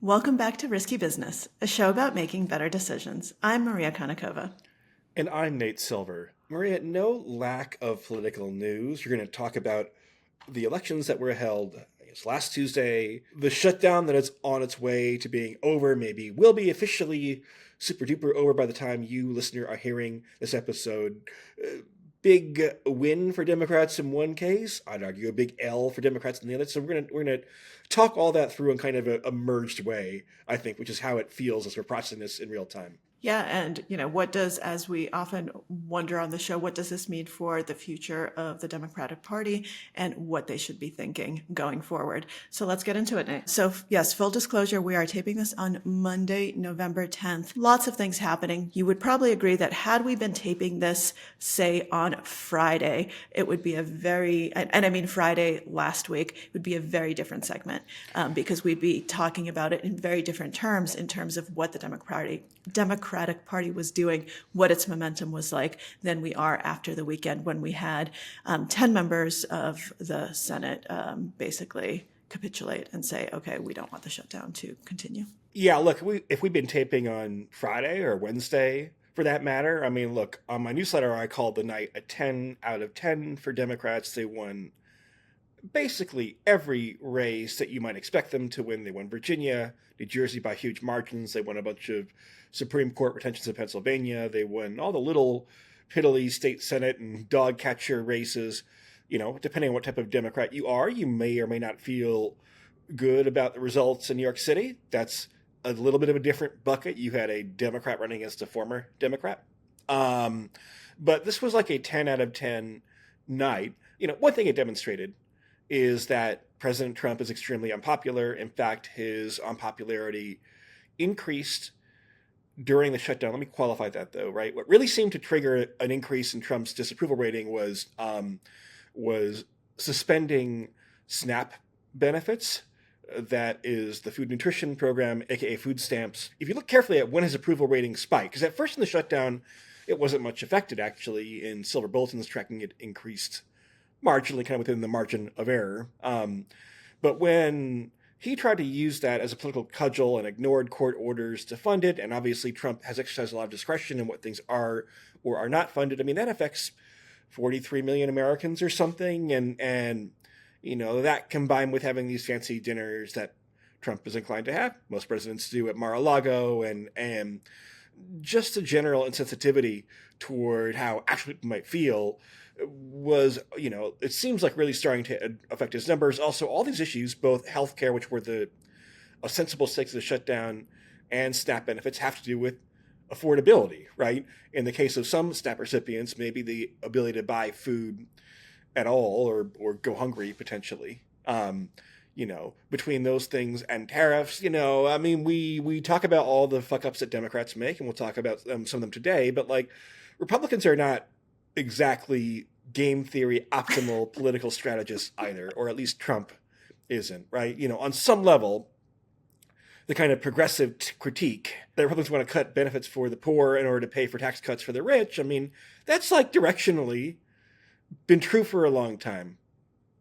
Welcome back to Risky Business, a show about making better decisions. I'm Maria Konnikova. And I'm Nate Silver. Maria, no lack of political news. You're going to talk about the elections that were held, I guess, last Tuesday, the shutdown that is on its way to being over, maybe will be officially super duper over by the time you, listener, are hearing this episode. Big win for Democrats in one case. I'd argue a big L for Democrats in the other. So we're gonna talk all that through in kind of a merged way, I think, which is how it feels as we're processing this in real time. Yeah, and what does, as we often wonder on the show, what does this mean for the future of the Democratic Party and what they should be thinking going forward? So let's get into it, Nate. So yes, full disclosure, we are taping this on Monday, November 10th. Lots of things happening. You would probably agree that had we been taping this, say, on Friday, it would be a very, and I mean Friday last week, it would be a very different segment because we'd be talking about it in very different terms in terms of what the Democratic Party was doing, what its momentum was like, than we are after the weekend when we had 10 members of the Senate basically capitulate and say, okay, we don't want the shutdown to continue. Yeah, look, if we'd been taping on Friday or Wednesday, for that matter, I mean, look, on my newsletter, I called the night a 10 out of 10 for Democrats. They won basically every race that you might expect them to win. They won Virginia, New Jersey by huge margins. They won a bunch of Supreme Court retentions in Pennsylvania. They won all the little piddly state Senate and dog catcher races. Depending on what type of Democrat you are, you may or may not feel good about the results in New York City. That's a little bit of a different bucket. You had a Democrat running against a former Democrat. But this was like a 10 out of 10 night. One thing it demonstrated is that President Trump is extremely unpopular. In fact, his unpopularity increased during the shutdown. Let me qualify that, though, right? What really seemed to trigger an increase in Trump's disapproval rating was suspending SNAP benefits. That is the Food Nutrition Program, aka food stamps. If you look carefully at when his approval rating spiked, because at first in the shutdown, it wasn't much affected, actually. In Silver Bulletin's tracking, it increased marginally, kind of within the margin of error. But when he tried to use that as a political cudgel and ignored court orders to fund it, and obviously Trump has exercised a lot of discretion in what things are or are not funded. I mean, that affects 43 million Americans or something, and that combined with having these fancy dinners that Trump is inclined to have, most presidents do at Mar-a-Lago, and just a general insensitivity toward how actually people might feel was, it seems like really starting to affect his numbers. Also, all these issues, both healthcare, which were the ostensible stakes of the shutdown, and SNAP benefits have to do with affordability, right? In the case of some SNAP recipients, maybe the ability to buy food at all or go hungry potentially. Between those things and tariffs, I mean, we talk about all the fuck ups that Democrats make, and we'll talk about some of them today, but like Republicans are not exactly game theory optimal political strategists either, or at least Trump isn't, right? On some level, the kind of progressive critique that Republicans want to cut benefits for the poor in order to pay for tax cuts for the rich, I mean, that's like directionally been true for a long time,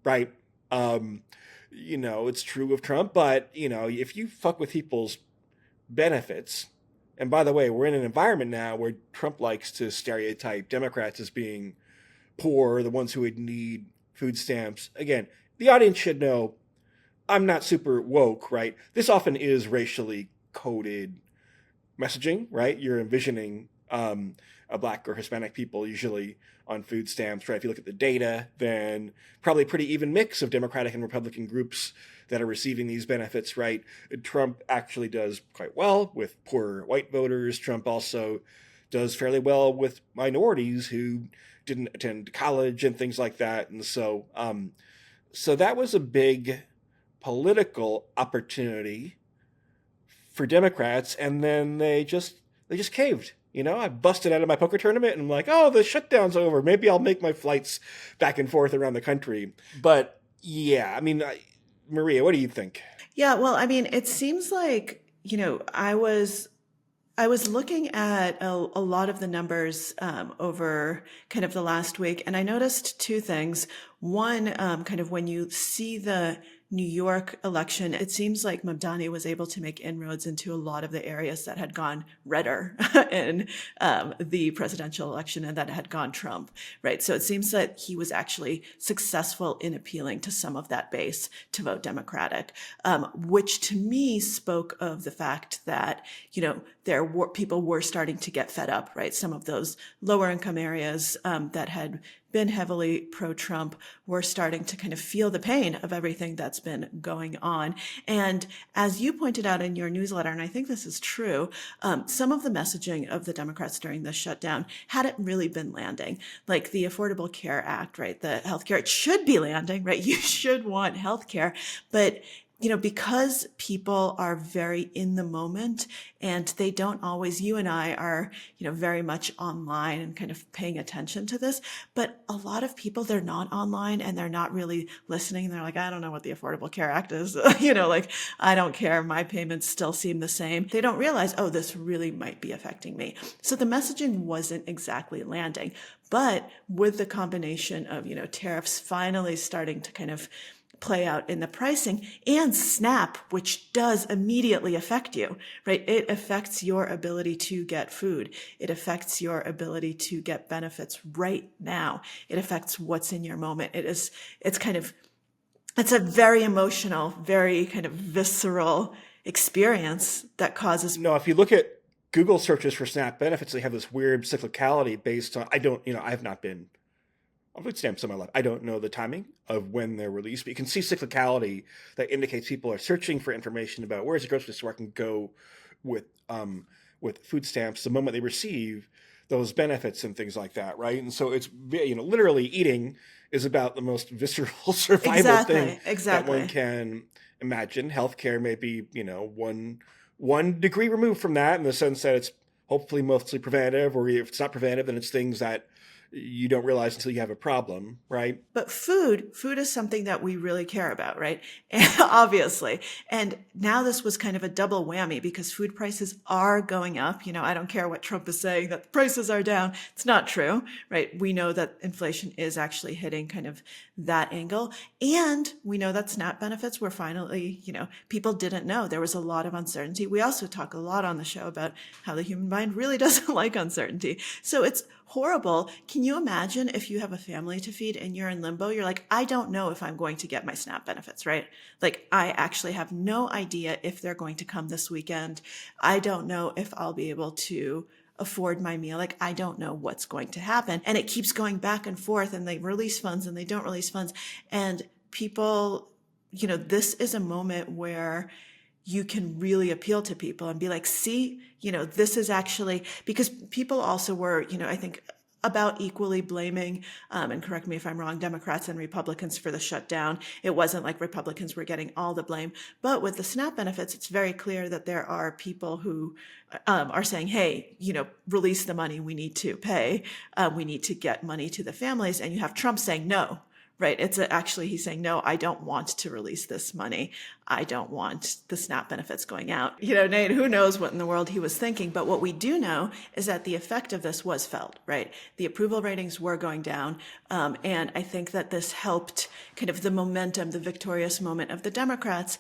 right? It's true of Trump, but, if you fuck with people's benefits, and by the way, we're in an environment now where Trump likes to stereotype Democrats as being poor, the ones who would need food stamps. Again, the audience should know I'm not super woke, right? This often is racially coded messaging, right? You're envisioning a Black or Hispanic people usually on food stamps, right? If you look at the data, then probably a pretty even mix of Democratic and Republican groups that are receiving these benefits, right? Trump actually does quite well with poor white voters. Trump also does fairly well with minorities who didn't attend college and things like that. And so that was a big political opportunity for Democrats, and then they just caved. I busted out of my poker tournament and I'm like, oh, the shutdown's over. Maybe I'll make my flights back and forth around the country. But yeah, I mean, Maria, what do you think? Yeah, well, I mean, it seems like, I was looking at a lot of the numbers over kind of the last week, and I noticed two things. One, kind of when you see the New York election, it seems like Mamdani was able to make inroads into a lot of the areas that had gone redder in the presidential election and that had gone Trump, right? So it seems that he was actually successful in appealing to some of that base to vote Democratic, which to me spoke of the fact that, people were starting to get fed up, right? Some of those lower income areas that had been heavily pro-Trump were starting to kind of feel the pain of everything that's been going on. And as you pointed out in your newsletter, and I think this is true, some of the messaging of the Democrats during the shutdown hadn't really been landing. Like the Affordable Care Act, right? The healthcare, it should be landing, right? You should want healthcare, but because people are very in the moment and they don't always, you and I are, very much online and kind of paying attention to this, but a lot of people, they're not online and they're not really listening. They're like, I don't know what the Affordable Care Act is. I don't care. My payments still seem the same. They don't realize, oh, this really might be affecting me. So the messaging wasn't exactly landing, but with the combination of, tariffs finally starting to kind of play out in the pricing and SNAP, which does immediately affect you, right? It affects your ability to get food. It affects your ability to get benefits right now. It affects what's in your moment. It's a very emotional, very kind of visceral experience that causes. No, if you look at Google searches for SNAP benefits, they have this weird cyclicality based on, I have not been on food stamps in my life. I don't know the timing of when they're released, but you can see cyclicality that indicates people are searching for information about where's the grocery store I can go with food stamps the moment they receive those benefits and things like that, right? And so it's, literally eating is about the most visceral survival thing that one can imagine. Healthcare may be, one degree removed from that in the sense that it's hopefully mostly preventative, or if it's not preventative, then it's things that you don't realize until you have a problem, right? But food is something that we really care about, right? Obviously. And now this was kind of a double whammy because food prices are going up. I don't care what Trump is saying that the prices are down. It's not true, right? We know that inflation is actually hitting kind of that angle. And we know that SNAP benefits were finally, people didn't know. There was a lot of uncertainty. We also talk a lot on the show about how the human mind really doesn't like uncertainty. So it's horrible. Can you imagine if you have a family to feed and you're in limbo? You're like, I don't know if I'm going to get my SNAP benefits, right? Like, I actually have no idea if they're going to come this weekend. I don't know if I'll be able to afford my meal. Like, I don't know what's going to happen. And it keeps going back and forth, and they release funds and they don't release funds. And people, this is a moment where you can really appeal to people and be like, see, this is actually, because people also were, I think about equally blaming, and correct me if I'm wrong, Democrats and Republicans for the shutdown. It wasn't like Republicans were getting all the blame. But with the SNAP benefits, it's very clear that there are people who are saying, hey, release the money, we need to pay. We need to get money to the families. And you have Trump saying no. Right. Actually, he's saying, no, I don't want to release this money. I don't want the SNAP benefits going out. Nate, who knows what in the world he was thinking. But what we do know is that the effect of this was felt, right? The approval ratings were going down. And I think that this helped kind of the momentum, the victorious moment of the Democrats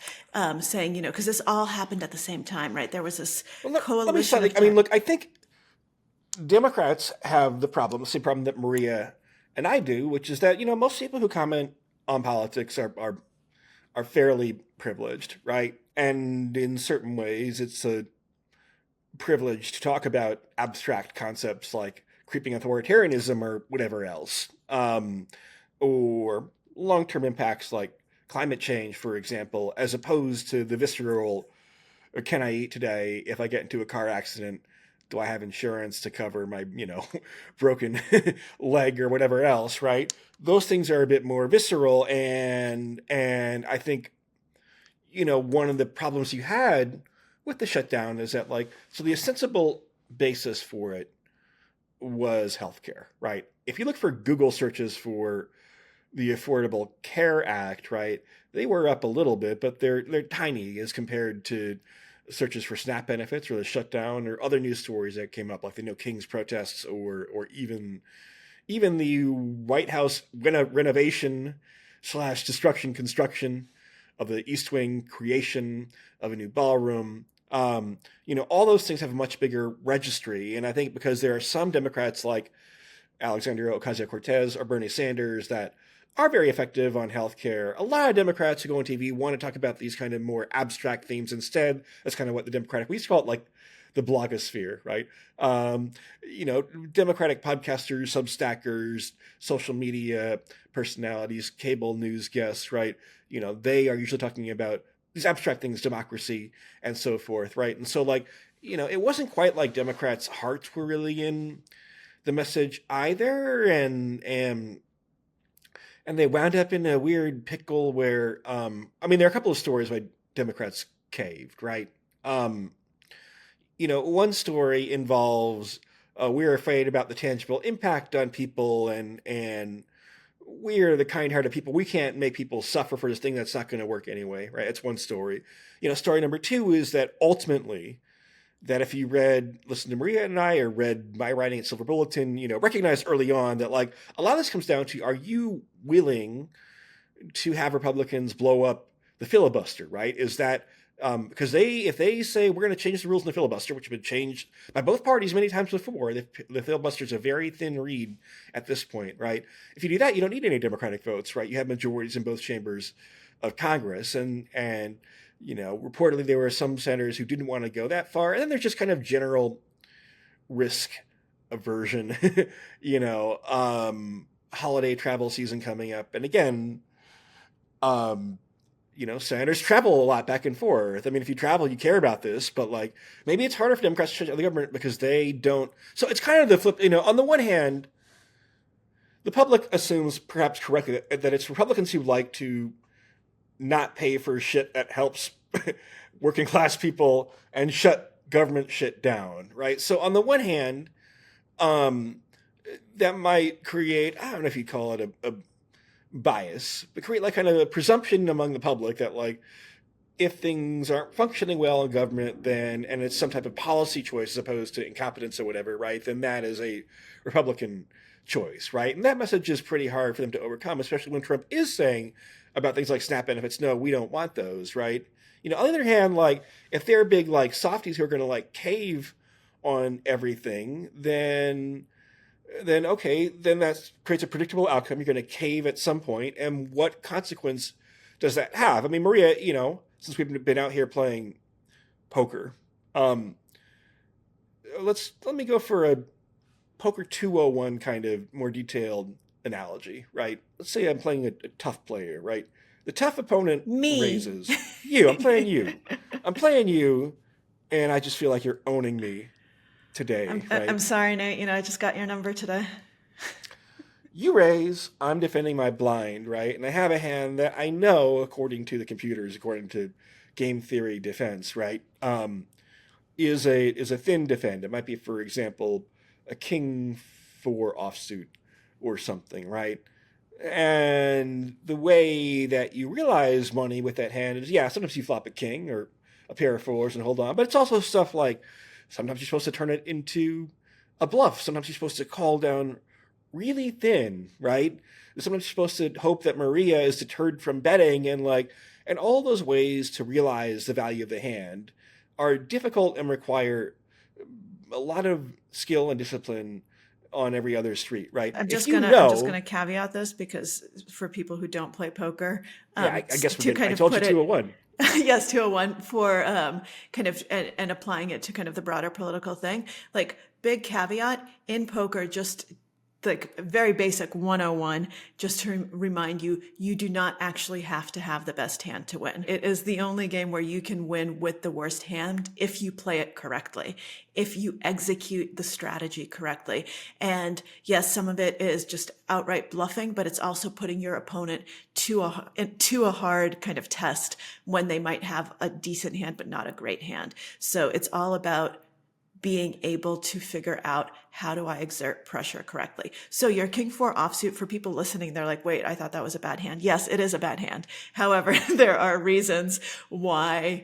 saying, because this all happened at the same time, right? There was this coalition. Look, I think Democrats have the same problem that Maria and I do, which is that, most people who comment on politics are fairly privileged, right? And in certain ways, it's a privilege to talk about abstract concepts like creeping authoritarianism or whatever else, or long-term impacts like climate change, for example, as opposed to the visceral, can I eat today if I get into a car accident? Do I have insurance to cover my, broken leg or whatever else, right? Those things are a bit more visceral. And I think, one of the problems you had with the shutdown is that, so the ostensible basis for it was healthcare, right? If you look for Google searches for the Affordable Care Act, right, they were up a little bit, but they're tiny as compared to searches for SNAP benefits or the shutdown or other news stories that came up, like the No Kings protests or even the White House renovation / destruction construction of the East Wing, creation of a new ballroom. All those things have a much bigger registry. And I think because there are some Democrats like Alexandria Ocasio-Cortez or Bernie Sanders that are very effective on healthcare. A lot of Democrats who go on TV want to talk about these kind of more abstract themes instead. That's kind of what we used to call it like the blogosphere, right? Democratic podcasters, substackers, social media personalities, cable news guests, right? They are usually talking about these abstract things, democracy and so forth, right? And so it wasn't quite like Democrats' hearts were really in the message either. And they wound up in a weird pickle where, there are a couple of stories why Democrats caved, right? One story involves we're afraid about the tangible impact on people, and we're the kind-hearted people. We can't make people suffer for this thing that's not going to work anyway, right? That's one story. Story number two is that ultimately, that if you listened to Maria and I, or read my writing at Silver Bulletin, recognized early on that a lot of this comes down to, are you willing to have Republicans blow up the filibuster, right? Is that because if they say we're going to change the rules in the filibuster, which have been changed by both parties many times before, the filibuster is a very thin reed at this point, right? If you do that, you don't need any Democratic votes, right? You have majorities in both chambers of Congress, and reportedly there were some senators who didn't want to go that far, and then there's just kind of general risk aversion, holiday travel season coming up, and again, senators travel a lot back and forth. If you travel, you care about this, but maybe it's harder for Democrats to shut down the government because they don't. So it's kind of the flip. On the one hand, the public assumes, perhaps correctly, that it's Republicans who like to not pay for shit that helps working class people and shut government shit down, right? So on the one hand, that might create, I don't know if you'd call it a bias, but create kind of a presumption among the public that if things aren't functioning well in government, and it's some type of policy choice as opposed to incompetence or whatever, right, then that is a Republican choice, right? And that message is pretty hard for them to overcome, especially when Trump is saying about things like SNAP benefits, no, we don't want those, right? On the other hand, if they're big softies who are going to cave on everything, then okay, then that creates a predictable outcome. You're going to cave at some point, and what consequence does that have? Maria, since we've been out here playing poker, let me go for a poker 201 kind of more detailed analogy, right? Let's say I'm playing a tough player, right? The tough opponent raises you. I'm playing you. And I just feel like you're owning me today. Right? I'm sorry, Nate. I just got your number today. You raise, I'm defending my blind, right? And I have a hand that I know, according to the computers, according to game theory defense, right, is a thin defend. It might be, for example, a king 4 offsuit or something, right? And the way that you realize money with that hand is, sometimes you flop a king or a pair of 4s and hold on, but it's also stuff like sometimes you're supposed to turn it into a bluff. Sometimes you're supposed to call down really thin, right? Sometimes you're supposed to hope that Maria is deterred from betting, and all those ways to realize the value of the hand are difficult and require a lot of skill and discipline on every other street, right? I'm just gonna caveat this, because for people who don't play poker, I guess I told you 201. Yes, 201 for kind of and applying it to kind of the broader political thing. Big caveat in poker, just very basic 101, just to remind you, you do not actually have to have the best hand to win. It is the only game where you can win with the worst hand if you play it correctly, if you execute the strategy correctly. And yes, some of it is just outright bluffing, but it's also putting your opponent to a hard kind of test when they might have a decent hand but not a great hand. So it's all about being able to figure out, how do I exert pressure correctly? So your king 4 offsuit, for people listening, they're like, wait, I thought that was a bad hand. Yes, it is a bad hand. However, there are reasons why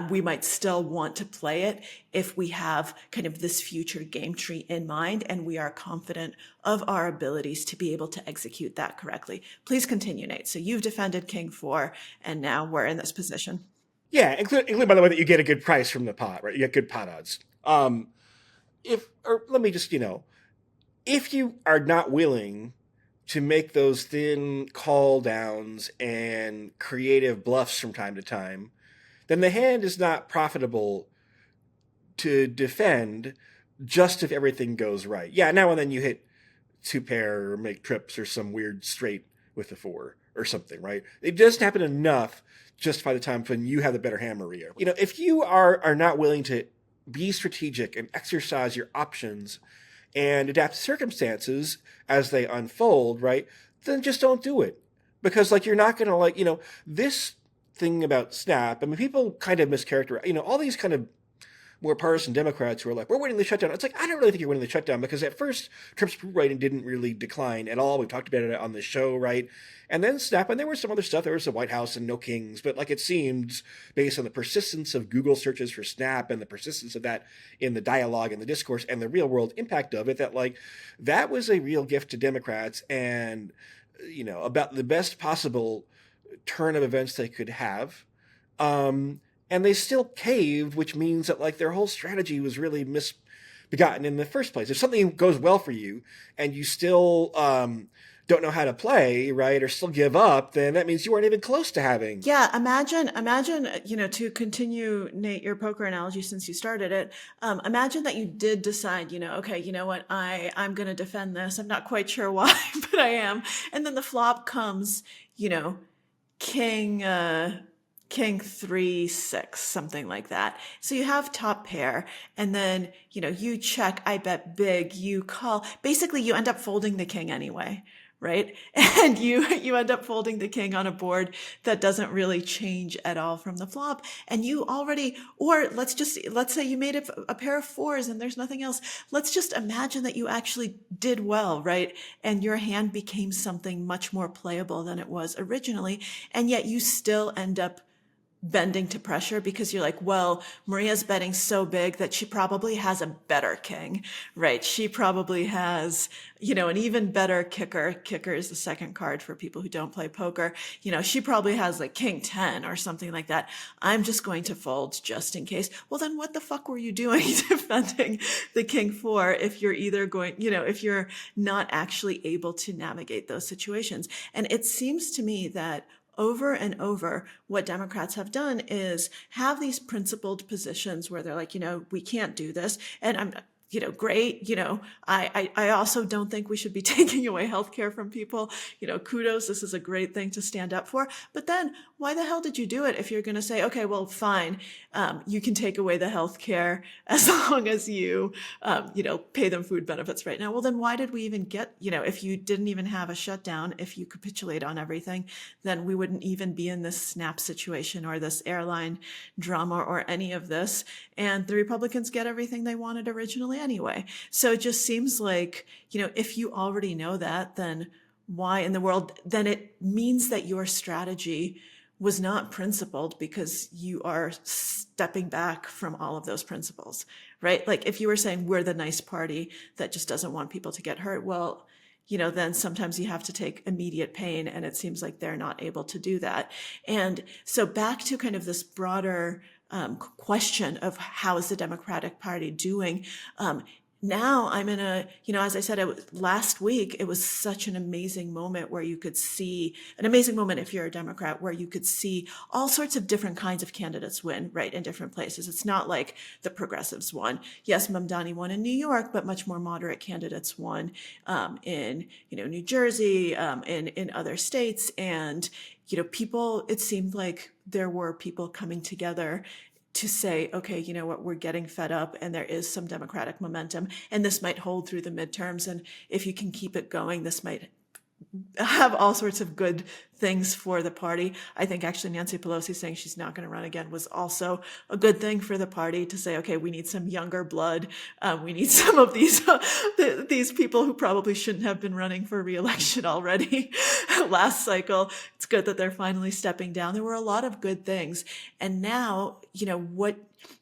we might still want to play it if we have kind of this future game tree in mind and we are confident of our abilities to be able to execute that correctly. Please continue, Nate. So you've defended King 4, and now we're in this position. Yeah, include by the way that you get a good price from the pot, right? You get good pot odds. Let me just, if you are not willing to make those thin call downs and creative bluffs from time to time, then the hand is not profitable to defend just if everything goes right. Yeah, now and then you hit 2 pair or make trips or some weird straight with the 4 or something, right? It doesn't happen enough to justify the time when you have the better hand, Maria. If you are not willing to be strategic and exercise your options and adapt to circumstances as they unfold, right, then just don't do it. Because, you're not going to, this thing about Snap, I mean, people kind of mischaracterize, all these kind of more partisan Democrats who are like, we're winning the shutdown. It's like, I don't really think you're winning the shutdown because at first Trump's approval rating didn't really decline at all. We've talked about it on the show, right? And then Snap, and there was some other stuff. There was the White House and no kings, but it seemed based on the persistence of Google searches for Snap and the persistence of that in the dialogue and the discourse and the real world impact of it, that that was a real gift to Democrats and, about the best possible turn of events they could have. And they still caved, which means that their whole strategy was really misbegotten in the first place. If something goes well for you and you still don't know how to play, right, or still give up, then that means you weren't even close to having. Yeah, imagine, to continue, Nate, your poker analogy since you started it, imagine that you did decide, okay, you know what, I'm going to defend this. I'm not quite sure why, but I am. And then the flop comes, King 3, 6, something like that. So you have top pair, and then, you check, I bet big, you call. Basically, you end up folding the king anyway, right? And you end up folding the king on a board that doesn't really change at all from the flop. And you already, or let's say you made a pair of 4s and there's nothing else. Let's just imagine that you actually did well, right? And your hand became something much more playable than it was originally. And yet you still end up bending to pressure because you're like, well, Maria's betting so big that she probably has a better king, right? She probably has, an even better kicker. Kicker is the second card for people who don't play poker. She probably has King 10 or something like that. I'm just going to fold just in case. Well, then what the fuck were you doing defending the King 4 if you're either going, if you're not actually able to navigate those situations? And it seems to me that over and over, what Democrats have done is have these principled positions where they're like, we can't do this. And I'm, great. I also don't think we should be taking away healthcare from people. Kudos. This is a great thing to stand up for. But then why the hell did you do it if you're going to say, okay, well, fine. You can take away the healthcare as long as you, pay them food benefits right now. Well, then why did we even get, if you didn't even have a shutdown, if you capitulate on everything, then we wouldn't even be in this Snap situation or this airline drama or any of this. And the Republicans get everything they wanted originally anyway. So it just seems like, if you already know that, then why in the world, then it means that your strategy was not principled because you are stepping back from all of those principles, right? If you were saying we're the nice party that just doesn't want people to get hurt, well, then sometimes you have to take immediate pain, and it seems like they're not able to do that. And so back to kind of this broader question of how is the Democratic Party doing? Now I'm in as I said, last week, it was such an amazing moment where you could see an amazing moment if you're a Democrat, where you could see all sorts of different kinds of candidates win, right, in different places. It's not like the progressives won. Yes, Mamdani won in New York, but much more moderate candidates won in, New Jersey, in other states. And, people, it seemed like there were people coming together to say, okay, you know what, we're getting fed up and there is some Democratic momentum and this might hold through the midterms. And if you can keep it going, this might have all sorts of good things for the party. I think actually Nancy Pelosi saying she's not going to run again was also a good thing for the party to say, okay, we need some younger blood. We need some of these people who probably shouldn't have been running for re-election already last cycle. It's good that they're finally stepping down. There were a lot of good things. And now,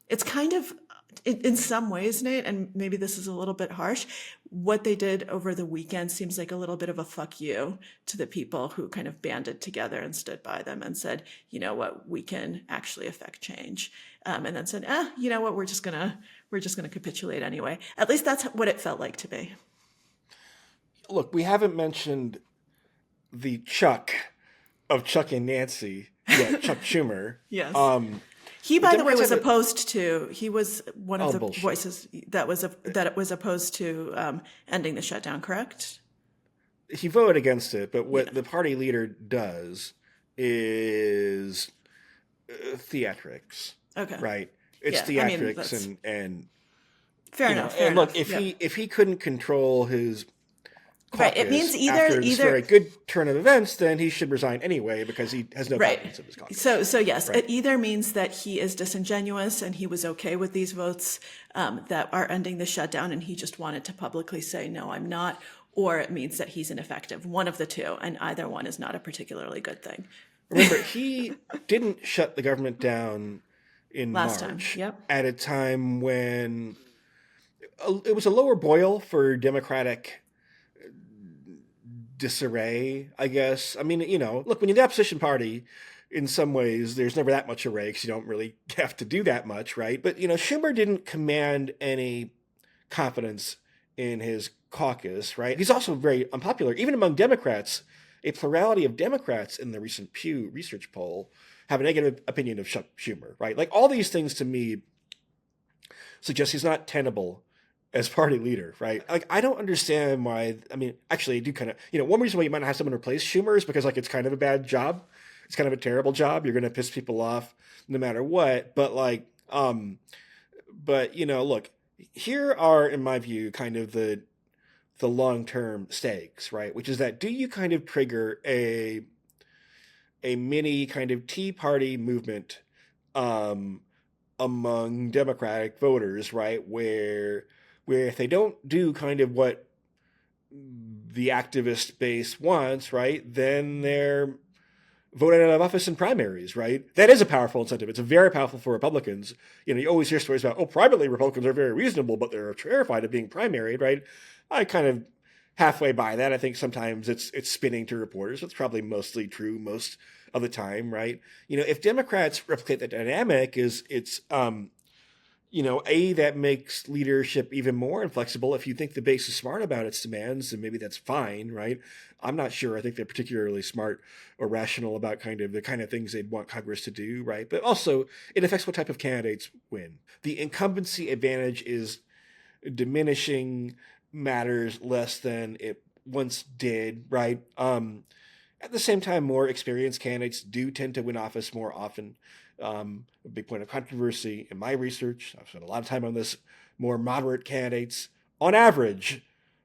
it's kind of, in some ways, Nate, and maybe this is a little bit harsh, what they did over the weekend seems like a little bit of a fuck you to the people who kind of banded together and stood by them and said, you know what, we can actually affect change. And then said, you know what, we're just gonna capitulate anyway. At least that's what it felt like to me. Look, we haven't mentioned the Chuck of Chuck and Nancy yet, Chuck Schumer. Yes. He, by the way, was opposed to. He was one of the bullshit. Voices that was opposed to ending the shutdown. Correct? He voted against it, but what the party leader does is theatrics. Okay. Right. It's theatrics, and fair enough. And look, if he couldn't control his right, it means after this very good turn of events, then he should resign anyway because he has no confidence in his caucus. So yes, it either means that he is disingenuous and he was okay with these votes that are ending the shutdown, and he just wanted to publicly say, no, I'm not, or it means that he's ineffective. One of the two, and either one is not a particularly good thing. Remember, he didn't shut the government down in Last March time, yep. At a time when it was a lower boil for Democratic disarray, I guess. I mean, look, when you're the opposition party, in some ways, there's never that much array because you don't really have to do that much, right? But, Schumer didn't command any confidence in his caucus, right? He's also very unpopular, even among Democrats. A plurality of Democrats in the recent Pew Research poll have a negative opinion of Schumer, right? Like, all these things to me suggest he's not tenable as party leader, right? Like, I don't understand why. I mean, actually, I do kind of, one reason why you might not have someone replace Schumer is because, like, it's kind of a bad job. It's kind of a terrible job. You're going to piss people off no matter what. But, like, look, here are, in my view, kind of the long-term stakes, right? Which is that, do you kind of trigger a mini kind of Tea Party movement among Democratic voters, right? Where if they don't do kind of what the activist base wants, right, then they're voted out of office in primaries, right? That is a powerful incentive. It's very powerful for Republicans. You always hear stories about, privately Republicans are very reasonable, but they're terrified of being primaried, right? I kind of halfway buy that. I think sometimes it's spinning to reporters. It's probably mostly true most of the time, right? If Democrats replicate that dynamic, it's that makes leadership even more inflexible. If you think the base is smart about its demands, then maybe that's fine, right? I'm not sure. I think they're particularly smart or rational about the kind of things they'd want Congress to do, right? But also, it affects what type of candidates win. The incumbency advantage is diminishing, matters less than it once did, right? At the same time, more experienced candidates do tend to win office more often. A big point of controversy in my research, I've spent a lot of time on this, more moderate candidates, on average,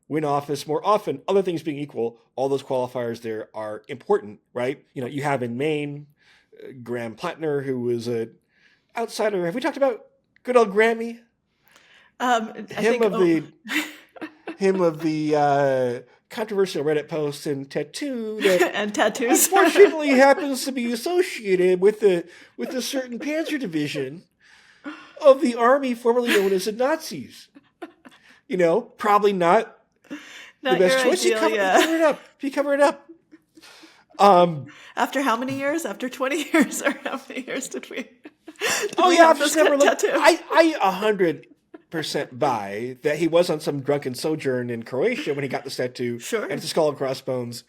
win office more often. Other things being equal, all those qualifiers there are important, right? You have in Maine, Graham Plattner, who was an outsider. Have we talked about good old Grammy? Him of the controversial Reddit post and tattoo that and tattoos unfortunately happens to be associated with a certain Panzer division of the army formerly known as the Nazis. Probably not the best choice. He covered it up. After how many years? After 20 years, or how many years did we? I've just never looked. I 100% buy that he was on some drunken sojourn in Croatia when he got this tattoo. Sure. And it's a skull and crossbones.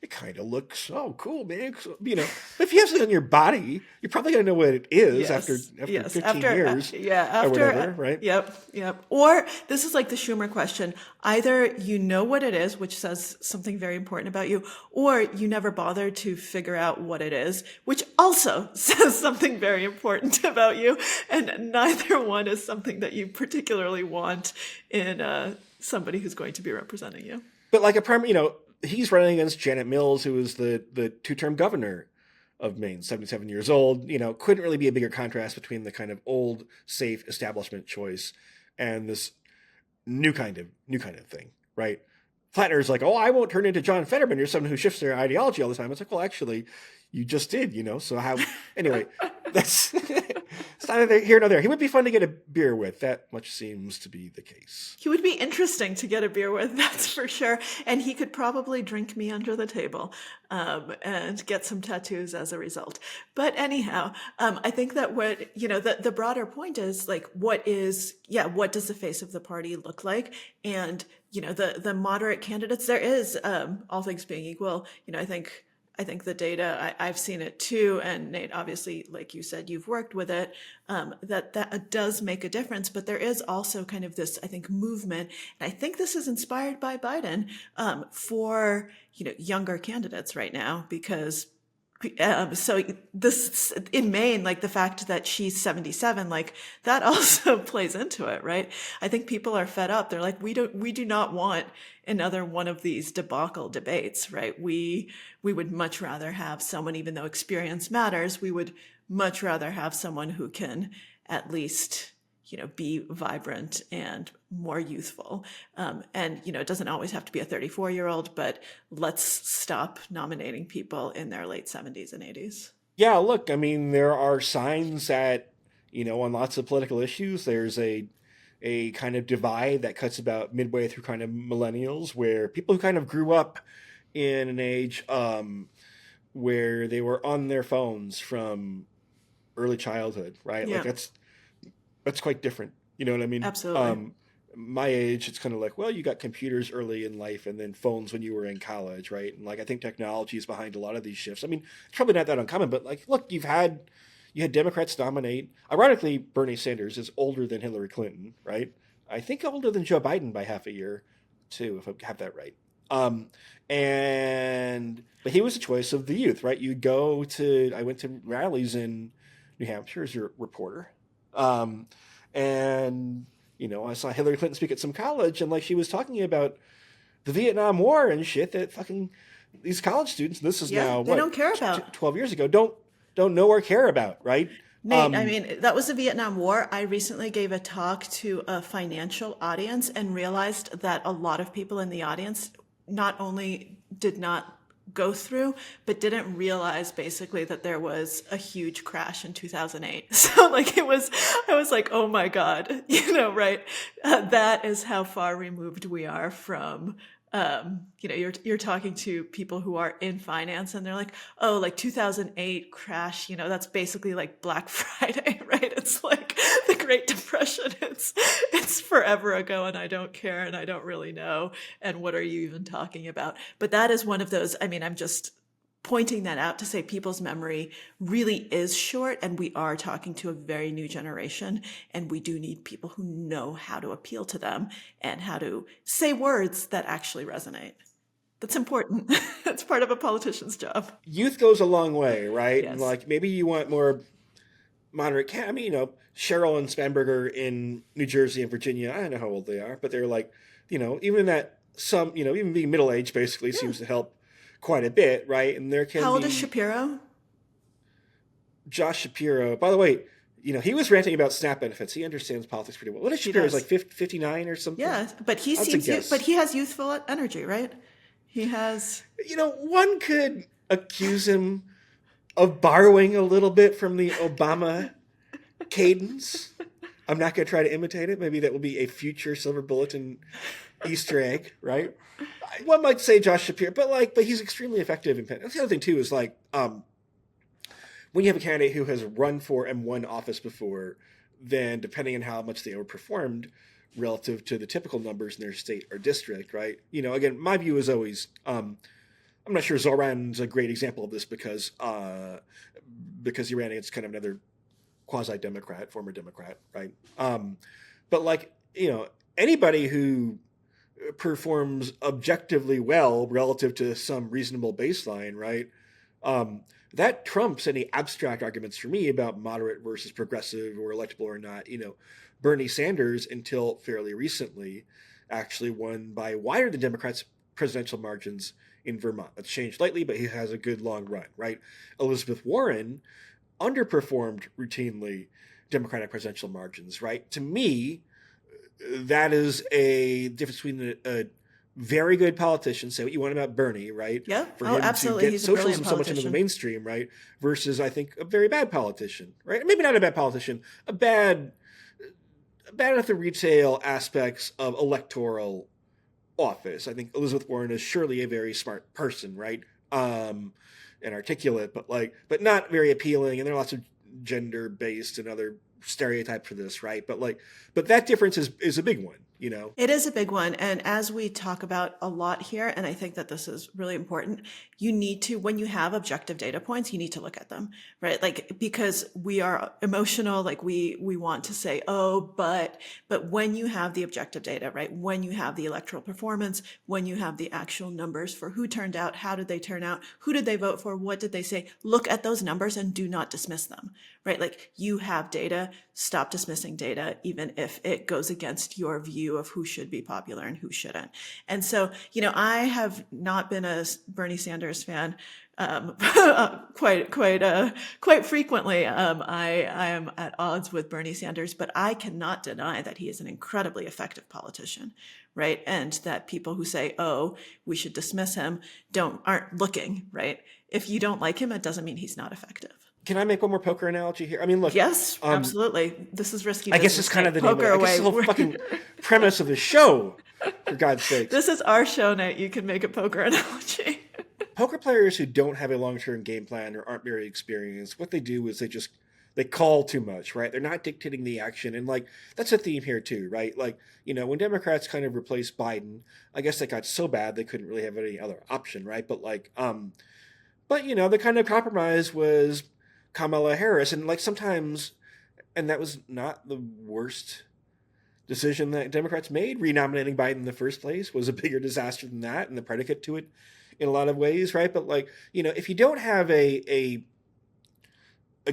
It kind of looks, cool, man. If you have it on your body, you're probably going to know what it is after 15 years. Or whatever, right? Yep. Or this is like the Schumer question. Either you know what it is, which says something very important about you, or you never bother to figure out what it is, which also says something very important about you. And neither one is something that you particularly want in somebody who's going to be representing you. But like a primary, he's running against Janet Mills, who was the two-term governor of Maine, 77 years old. Couldn't really be a bigger contrast between the kind of old, safe establishment choice and this new kind of thing, right? Flatner's like, oh, I won't turn into John Fetterman. You're someone who shifts their ideology all the time. It's like, well, actually, you just did, So how? Anyway, that's it's neither here nor there. He would be fun to get a beer with. That much seems to be the case. He would be interesting to get a beer with, that's for sure. And he could probably drink me under the table and get some tattoos as a result. But anyhow, I think that what, the broader point is like, what does the face of the party look like? And, the moderate candidates, there is, all things being equal, I think the data, I've seen it too, and Nate, obviously, like you said, you've worked with it, that does make a difference. But there is also kind of this, I think, movement, and I think this is inspired by Biden, for, younger candidates right now, because so this in Maine, like the fact that she's 77, like that also plays into it, right? I think people are fed up. They're like, we do not want another one of these debacle debates, right? We would much rather have someone, even though experience matters, we would much rather have someone who can at least, be vibrant and more youthful. And, it doesn't always have to be a 34-year-old, but let's stop nominating people in their late 70s and 80s. Yeah, look, I mean, there are signs that, on lots of political issues, there's a kind of divide that cuts about midway through kind of millennials, where people who kind of grew up in an age where they were on their phones from early childhood, right? Yeah. Like that's quite different. You know what I mean? Absolutely. My age, it's kind of like, well, you got computers early in life and then phones when you were in college, right? And like, I think technology is behind a lot of these shifts. I mean, it's probably not that uncommon, but like, look, you had Democrats nominate. Ironically, Bernie Sanders is older than Hillary Clinton, right? I think older than Joe Biden by half a year, too, if I have that right. But he was a choice of the youth, right? I went to rallies in New Hampshire as a reporter. I saw Hillary Clinton speak at some college, and like she was talking about the Vietnam War and shit that fucking these college students, this is now they don't care about 12 years ago, don't know or care about, right? Nate, I mean, that was the Vietnam War. I recently gave a talk to a financial audience and realized that a lot of people in the audience not only did not go through, but didn't realize basically that there was a huge crash in 2008. So like I was like, oh my God, right? That is how far removed we are from, you're talking to people who are in finance and they're like, oh, like 2008 crash, that's basically like Black Friday, right? It's like the Great Depression. It's forever ago and I don't care and I don't really know. And what are you even talking about? But that is one of those, I mean, I'm just pointing that out to say people's memory really is short, and we are talking to a very new generation, and we do need people who know how to appeal to them and how to say words that actually resonate. That's important. It's part of a politician's job. Youth goes a long way, right? Yes. And like maybe you want more moderate. I mean, Cheryl and Spanberger in New Jersey and Virginia. I don't know how old they are, but they're like, even that even being middle aged basically seems to help quite a bit, right? And there can How old be is Shapiro? Josh Shapiro. By the way, he was ranting about SNAP benefits. He understands politics pretty well. What is Shapiro? Is like 59 or something? Yeah, but he has youthful energy, right? He has. One could accuse him of borrowing a little bit from the Obama cadence. I'm not going to try to imitate it. Maybe that will be a future Silver Bulletin Easter egg, right? One might say Josh Shapiro, but he's extremely effective. That's the other thing too is like when you have a candidate who has run for and won office before, then depending on how much they overperformed relative to the typical numbers in their state or district, right? Again, my view is always I'm not sure Zohran's a great example of this because he ran against kind of another quasi-Democrat, former Democrat, right? But anybody who performs objectively well relative to some reasonable baseline, right? That trumps any abstract arguments for me about moderate versus progressive or electable or not. Bernie Sanders, until fairly recently, actually won by wider than Democrats presidential margins in Vermont. That's changed lately, but he has a good long run, right? Elizabeth Warren underperformed routinely Democratic presidential margins, right? To me, that is a difference between a very good politician, say what you want about Bernie, right? Yeah. For Oh, him absolutely. to get He's a socialism brilliant so much into the politician. mainstream, right? Versus, I think, a very bad politician, right? Maybe not a bad politician, bad at the retail aspects of electoral office. I think Elizabeth Warren is surely a very smart person, right? And articulate, but not very appealing. And there are lots of gender-based and other stereotypes for this, right? But that difference is a big one, you know. It is a big one. And as we talk about a lot here, and I think that this is really important, you need to, when you have objective data points, you need to look at them, right? Like, because we are emotional, like we want to say, oh, but when you have the objective data, right? When you have the electoral performance, when you have the actual numbers for who turned out, how did they turn out, who did they vote for, what did they say, look at those numbers and do not dismiss them, right? Like, you have data, stop dismissing data, even if it goes against your view of who should be popular and who shouldn't. And so, you know, I have not been a Bernie Sanders fan quite frequently. I am at odds with Bernie Sanders, but I cannot deny that he is an incredibly effective politician, right? And that people who say, "Oh, we should dismiss him," aren't looking, right? If you don't like him, it doesn't mean he's not effective. Can I make one more poker analogy here? I mean, look. Yes, absolutely. This is risky I business. guess it's kind of the name of poker it. I guess away. it's the whole fucking premise of the show, for God's sakes. This is our show, Nate. You can make a poker analogy. Poker players who don't have a long-term game plan or aren't very experienced, what they do is they call too much, right? They're not dictating the action. And that's a theme here too, right? Like, you know, when Democrats kind of replaced Biden, I guess that got so bad they couldn't really have any other option, right? But you know, the kind of compromise was Kamala Harris. And sometimes, and that was not the worst decision that Democrats made. Renominating Biden in the first place was a bigger disaster than that, and the predicate to it in a lot of ways, right? But you know, if you don't have a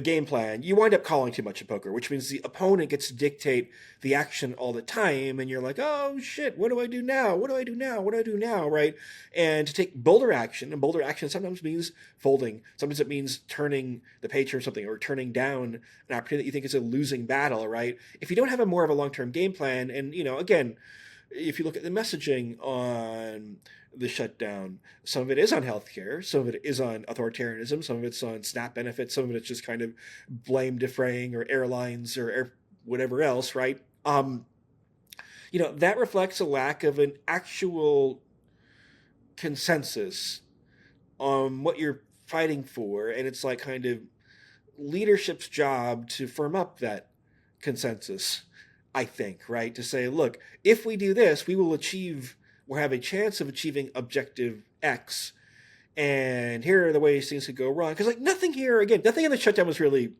game plan, you wind up calling too much in poker, which means the opponent gets to dictate the action all the time, and you're like, oh shit, what do I do now? What do I do now? What do I do now, right? And to take bolder action, and bolder action sometimes means folding, sometimes it means turning the page or something, or turning down an opportunity that you think is a losing battle, right? If you don't have a more of a long-term game plan, and you know, again, if you look at the messaging on the shutdown, some of it is on healthcare, some of it is on authoritarianism, some of it's on SNAP benefits, some of it's just kind of blame defraying or airlines or whatever else, right? You know, that reflects a lack of an actual consensus on what you're fighting for, and it's like kind of leadership's job to firm up that consensus, I think, right? To say, look, if we do this, we will have a chance of achieving objective X. And here are the ways things could go wrong. Because nothing in the shutdown was really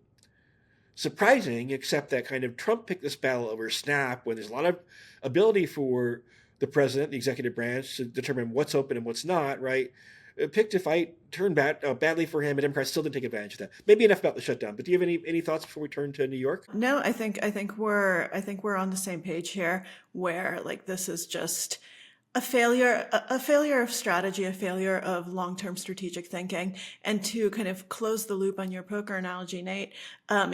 surprising, except that kind of Trump picked this battle over SNAP when there's a lot of ability for the president, the executive branch, to determine what's open and what's not, right? Picked a fight, turned badly for him, and Democrats still didn't take advantage of that. Maybe enough about the shutdown. But do you have any thoughts before we turn to New York? No, I think we're on the same page here, where this is just a failure of strategy, a failure of long-term strategic thinking. And to kind of close the loop on your poker analogy, Nate,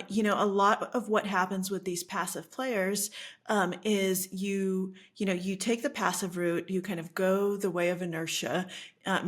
you know, a lot of what happens with these passive players is you take the passive route, you kind of go the way of inertia,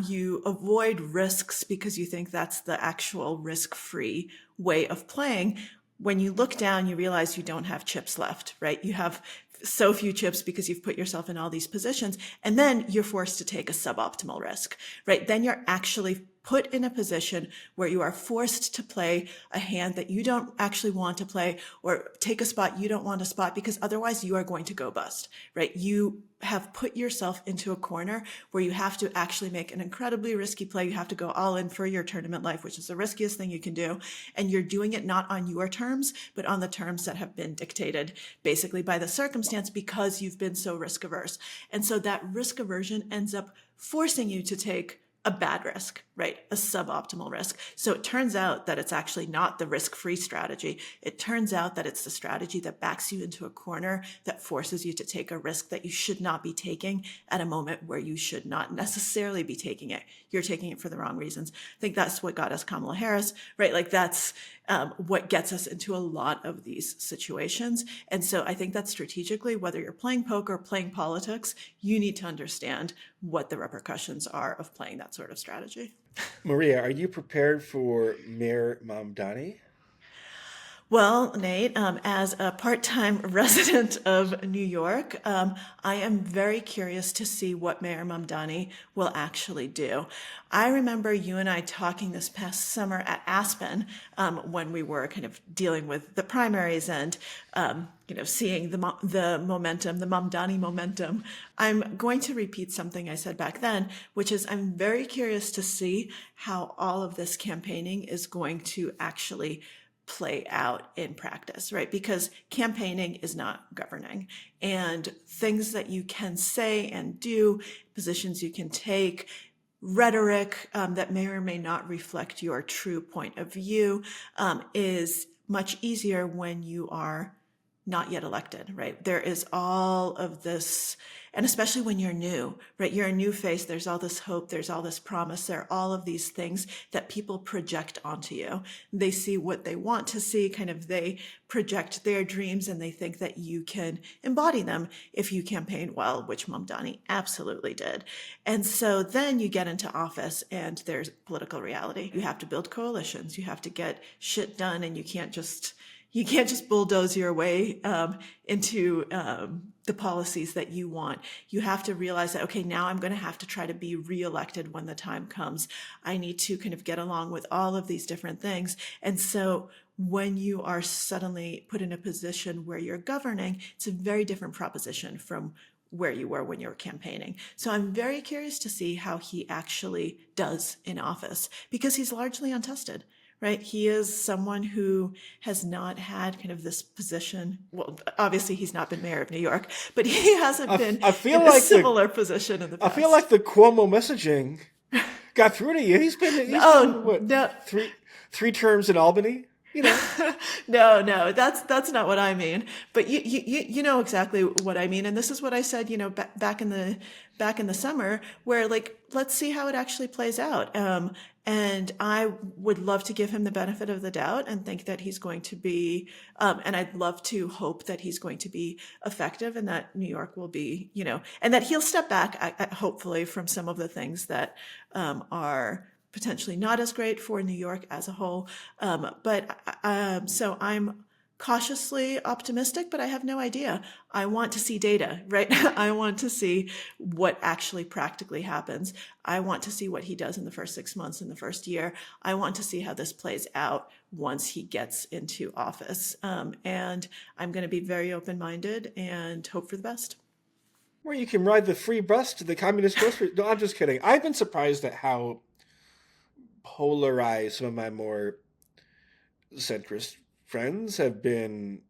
you avoid risks because you think that's the actual risk-free way of playing. When you look down, you realize you don't have chips left, right? You have so few chips because you've put yourself in all these positions, and then you're forced to take a suboptimal risk, right? Then you're actually put in a position where you are forced to play a hand that you don't actually want to play, or take a spot you don't want to spot, because otherwise you are going to go bust, right? You have put yourself into a corner where you have to actually make an incredibly risky play. You have to go all in for your tournament life, which is the riskiest thing you can do. And you're doing it not on your terms, but on the terms that have been dictated basically by the circumstance, because you've been so risk averse. And so that risk aversion ends up forcing you to take a bad risk, right? A suboptimal risk. So it turns out that it's actually not the risk-free strategy. It turns out that it's the strategy that backs you into a corner, that forces you to take a risk that you should not be taking at a moment where you should not necessarily be taking it. You're taking it for the wrong reasons. I think that's what got us Kamala Harris, right? Like that's what gets us into a lot of these situations. And so I think that strategically, whether you're playing poker or playing politics, you need to understand what the repercussions are of playing that sort of strategy. Maria, are you prepared for Mayor Mamdani? Well, Nate, as a part-time resident of New York, I am very curious to see what Mayor Mamdani will actually do. I remember you and I talking this past summer at Aspen when we were kind of dealing with the primaries and seeing the momentum, the Mamdani momentum. I'm going to repeat something I said back then, which is I'm very curious to see how all of this campaigning is going to actually play out in practice, right? Because campaigning is not governing, and things that you can say and do, positions you can take, rhetoric that may or may not reflect your true point of view is much easier when you are not yet elected, right? There is all of this, and especially when you're new, right? You're a new face. There's all this hope. There's all this promise. There are all of these things that people project onto you. They see what they want to see, kind of they project their dreams, and they think that you can embody them if you campaign well, which Mamdani absolutely did. And so then you get into office and there's political reality. You have to build coalitions. You have to get shit done, and you can't just bulldoze your way into the policies that you want. You have to realize that, okay, now I'm going to have to try to be reelected when the time comes. I need to kind of get along with all of these different things. And so when you are suddenly put in a position where you're governing, it's a very different proposition from where you were when you were campaigning. So I'm very curious to see how he actually does in office, because he's largely untested. Right. He is someone who has not had kind of this position. Well, obviously he's not been mayor of New York, but he hasn't been in a similar position in the past. I feel like the Cuomo messaging got through to you. He's been three terms in Albany. No, that's not what I mean. But you know exactly what I mean. And this is what I said, back in the summer, where like, let's see how it actually plays out. And I would love to give him the benefit of the doubt and think that he's going to be, and I'd love to hope that he's going to be effective, and that New York will be, and that he'll step back, hopefully, from some of the things that are potentially not as great for New York as a whole. So I'm cautiously optimistic, but I have no idea. I want to see data, right? I want to see what actually practically happens. I want to see what he does in the first 6 months, in the first year. I want to see how this plays out once he gets into office. And I'm going to be very open-minded and hope for the best. Where you can ride the free bus to the communist grocery. No, I'm just kidding. I've been surprised at how polarized some of my more centrist friends have been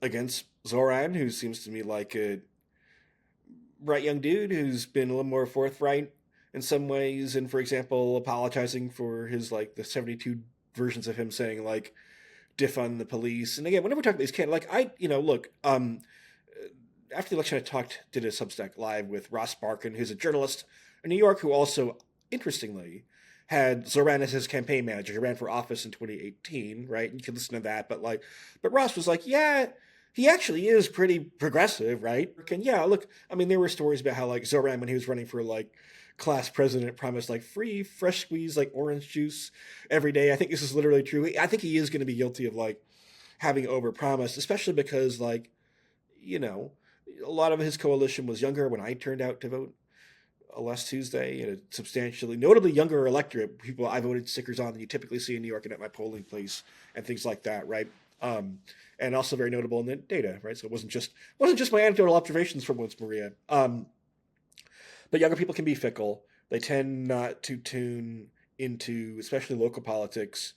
against Zohran, who seems to me like a bright young dude who's been a little more forthright in some ways, and for example, apologizing for his the 72 versions of him saying defund the police. And again, whenever we talk about these candidates, after the election, did a Substack live with Ross Barkan, who's a journalist in New York, who also, interestingly, had Zohran as his campaign manager. He ran for office in 2018, right? You can listen to that, but Ross was like, yeah, he actually is pretty progressive, right? And yeah, look, I mean, there were stories about how Zohran, when he was running for class president, promised free fresh squeezed orange juice every day. I think this is literally true. I think he is going to be guilty of having overpromised, especially because a lot of his coalition was younger when I turned out to vote last Tuesday, and a substantially, notably younger electorate, people I voted stickers on than you typically see in New York and at my polling place and things like that, right? And also very notable in the data, right? So it wasn't just my anecdotal observations from once, Maria. But younger people can be fickle. They tend not to tune into, especially local politics,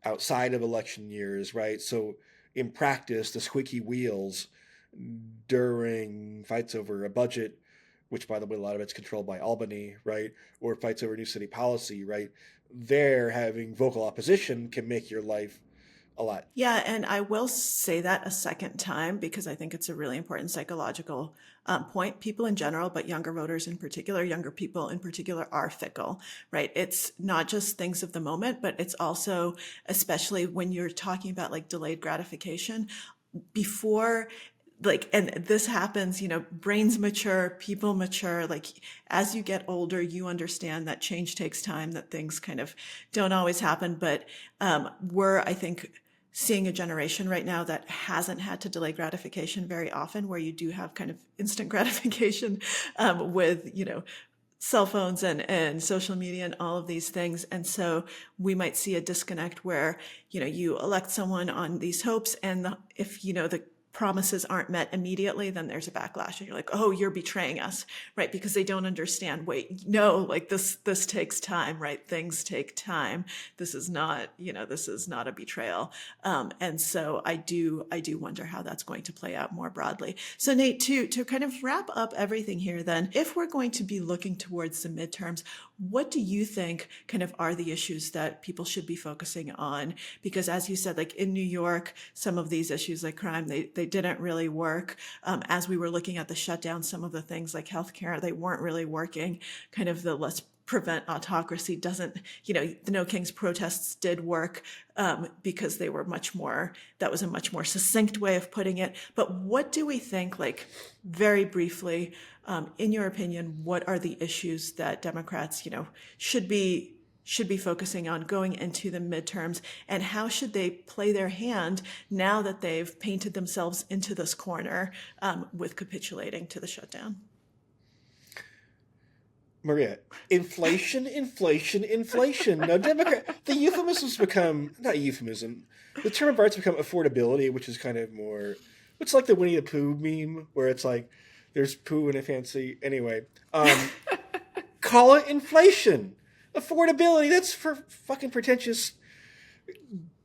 outside of election years, right? So in practice, the squeaky wheels during fights over a budget which, by the way, a lot of it's controlled by Albany, right? Or fights over new city policy, right? There, having vocal opposition can make your life a lot. Yeah, and I will say that a second time because I think it's a really important psychological point. People in general, but younger voters in particular, younger people in particular, are fickle, right? It's not just things of the moment, but it's also, especially when you're talking about like delayed gratification, before and this happens, brains mature, people mature. Like as you get older, you understand that change takes time, that things kind of don't always happen. But we're, I think, seeing a generation right now that hasn't had to delay gratification very often, where you do have kind of instant gratification with, cell phones and social media and all of these things. And so we might see a disconnect where, you elect someone on these hopes, and if, the promises aren't met immediately, then there's a backlash and you're like, oh, you're betraying us, right? Because they don't understand, wait, no, like this takes time, right? Things take time. This is not a betrayal. And so I do wonder how that's going to play out more broadly. So Nate, to kind of wrap up everything here then, if we're going to be looking towards the midterms, what do you think kind of are the issues that people should be focusing on? Because as you said, like in New York, some of these issues like crime, they didn't really work. As we were looking at the shutdown, some of the things like healthcare, they weren't really working. Kind of the let's prevent autocracy doesn't, the No Kings protests did work because they were that was a much more succinct way of putting it. But what do we think, like very briefly, in your opinion, what are the issues that Democrats, should be focusing on going into the midterms, and how should they play their hand now that they've painted themselves into this corner with capitulating to the shutdown? Maria, inflation. Now, the euphemisms become, not euphemism, the term of art's become affordability, which is kind of more, it's like the Winnie the Pooh meme, where it's like, there's poo in a fancy, anyway. Call it inflation. Affordability, that's for fucking pretentious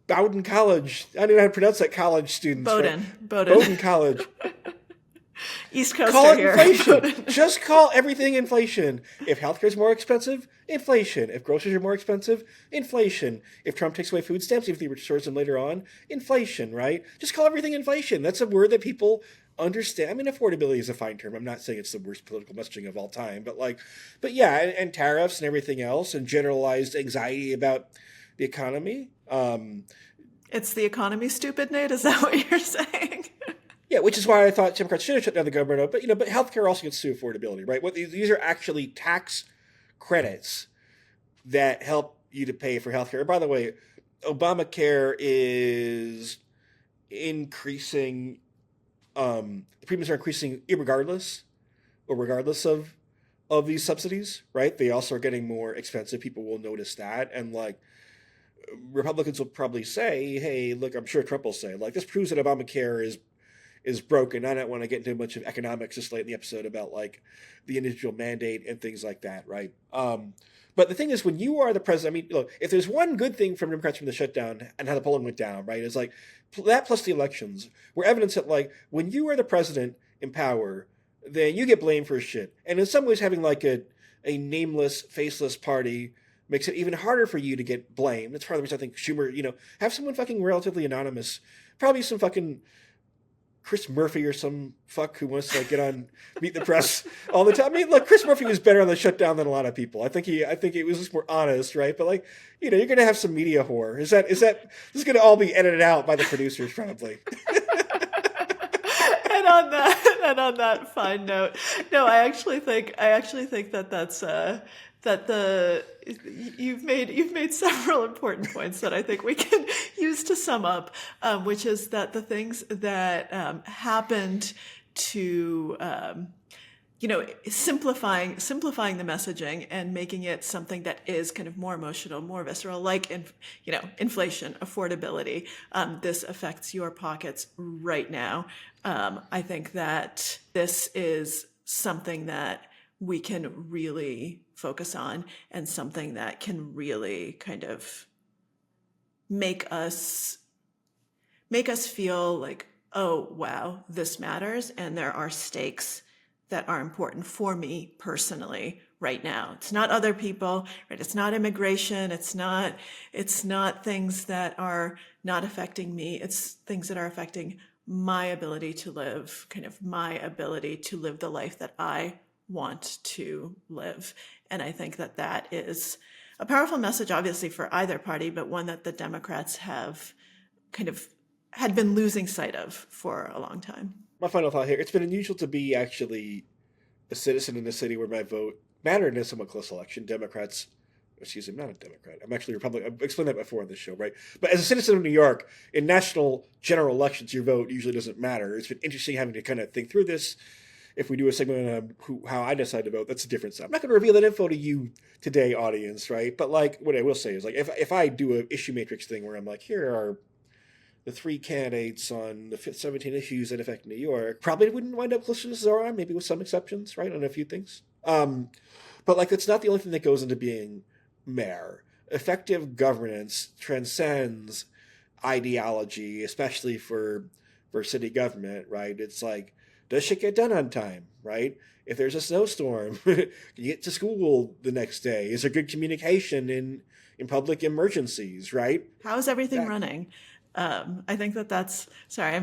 Bowdoin College. I don't know how to pronounce that, college students. Bowdoin College. East Coast call it here. Inflation. Just call everything inflation. If healthcare is more expensive, inflation. If groceries are more expensive, inflation. If Trump takes away food stamps, even if he restores them later on, inflation, right? Just call everything inflation. That's a word that people understand. I mean, affordability is a fine term. I'm not saying it's the worst political messaging of all time, but yeah, and tariffs and everything else, and generalized anxiety about the economy. It's the economy, stupid, Nate? Is that what you're saying? Yeah, which is why I thought Democrats should have shut down the government. But but healthcare also gets to affordability, right? These are actually tax credits that help you to pay for healthcare. By the way, Obamacare is increasing. The premiums are increasing regardless of these subsidies, right? They also are getting more expensive. People will notice that, and Republicans will probably say, "Hey, look," I'm sure Trump will say, "This proves that Obamacare is broken." I don't want to get into much of economics just late in the episode about the individual mandate and things like that, right? But the thing is, when you are the president, I mean, look, if there's one good thing from Democrats from the shutdown and how the polling went down, right, is that plus the elections were evidence that when you are the president in power, then you get blamed for shit. And in some ways, having a nameless, faceless party makes it even harder for you to get blamed. That's part of the reason I think Schumer, have someone fucking relatively anonymous, probably some fucking Chris Murphy or some fuck who wants to get on Meet the Press all the time. I mean, look, Chris Murphy was better on the shutdown than a lot of people. I think it was just more honest, right? But you're going to have some media whore. Is that this is going to all be edited out by the producers probably? And on that fine note, no, I actually think that you've made several important points that I think we can use to sum up, which is that the things that happened to simplifying the messaging and making it something that is kind of more emotional, more visceral, like inflation, affordability. This affects your pockets right now. I think that this is something that we can really focus on, and something that can really kind of make us feel like, oh wow, this matters, and there are stakes that are important for me personally right now. It's not other people, right? It's not immigration. It's not things that are not affecting me. It's things that are affecting my ability to live, kind of my ability to live the life that I want to live. And I think that that is a powerful message, obviously, for either party, but one that the Democrats have kind of had been losing sight of for a long time. My final thought here, it's been unusual to be actually a citizen in a city where my vote mattered in a somewhat close election. Democrats, excuse me, I'm not a Democrat. I'm actually a Republican. I've explained that before on this show, right? But as a citizen of New York, in national general elections, your vote usually doesn't matter. It's been interesting having to kind of think through this. If we do a segment on how I decide to vote, that's a different stuff. I'm not going to reveal that info to you today, audience, right? But like, what I will say is, like, if I do an issue matrix thing where I'm like, here are the 3 candidates on the 17 issues that affect New York, probably wouldn't wind up closer to Zohran, maybe with some exceptions, right, on a few things. But like, that's not the only thing that goes into being mayor. Effective governance transcends ideology, especially for city government, right? It's like, does shit get done on time, right? If there's a snowstorm, can you get to school the next day? Is there good communication in public emergencies, right? How is everything running? I think that's, sorry,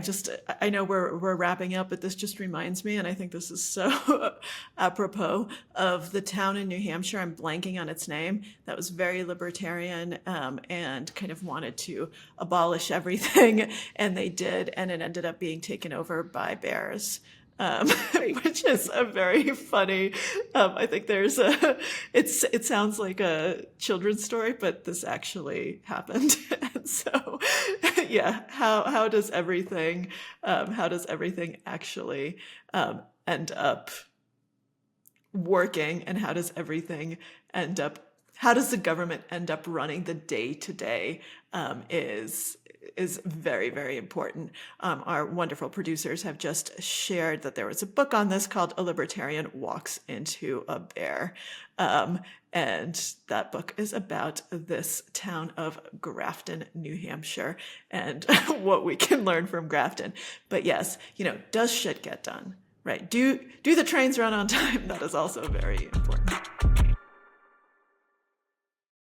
I know we're wrapping up, but this just reminds me, and I think this is so apropos of the town in New Hampshire. I'm blanking on its name. That was very libertarian and kind of wanted to abolish everything, and they did, and it ended up being taken over by bears. Which is a very funny, I think it sounds like a children's story, but this actually happened. And so, yeah, how does everything actually end up working, and how does the government end up running the day to day is very, very important. Our wonderful producers have just shared that there was a book on this called A Libertarian Walks Into a Bear. And that book is about this town of Grafton, New Hampshire, and what we can learn from Grafton. But yes, does shit get done? Right. Do the trains run on time? That is also very important.